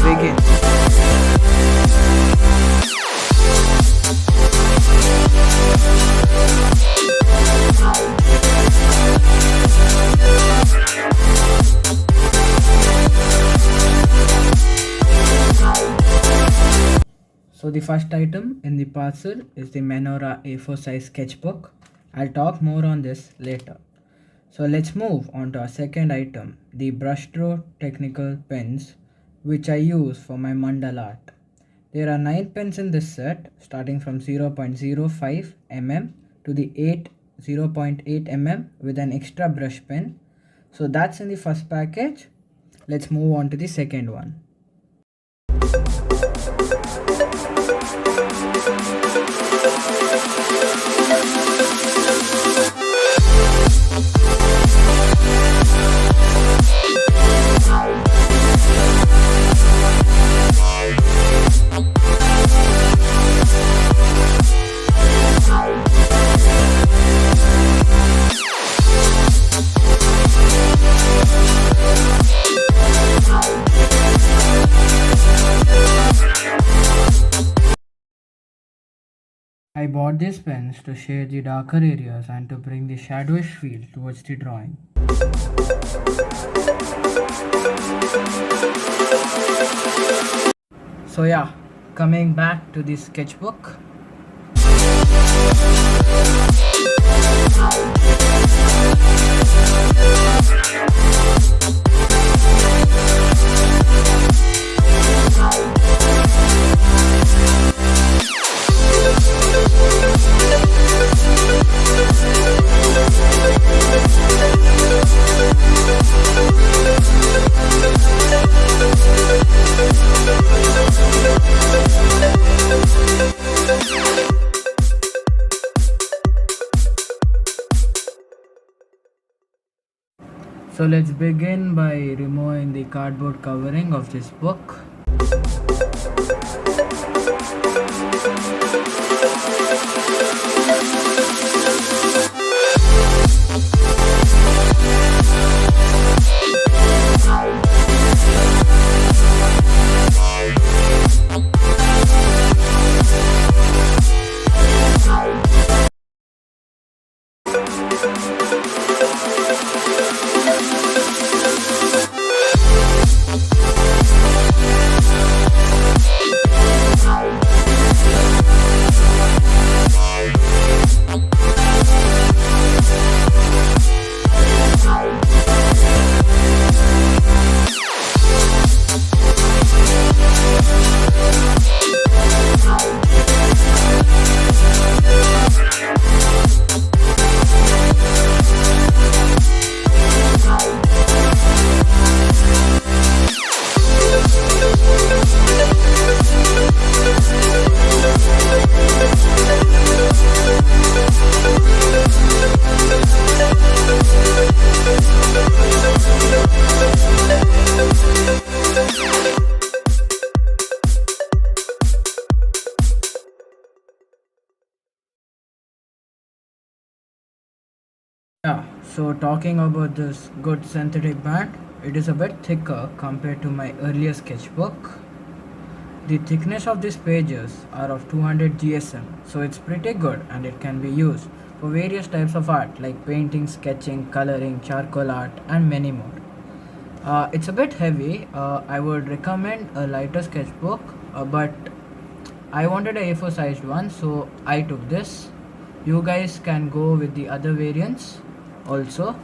Begin. So the first item in the parcel is the MENORAH A4 size sketchbook. I'll talk more on this later. So let's move on to our second item, the brushstroke technical pens, which I use for my mandala art. There are 9 pens in this set, starting from 0.05 mm to the 0.8 mm with an extra brush pen. So that's in the first package. Let's move on to the second one. I bought these pens to shade the darker areas and to bring the shadowish feel towards the drawing. So yeah, coming back to the sketchbook. So let's begin by removing the cardboard covering of this book. Yeah, so talking about this good synthetic band, it is a bit thicker compared to my earlier sketchbook. The thickness of these pages are of 200 GSM, so it's pretty good and it can be used for various types of art like painting, sketching, coloring, charcoal art and many more. It's a bit heavy. I would recommend a lighter sketchbook, but I wanted a A4 sized one, so I took this. You guys can go with the other variants also.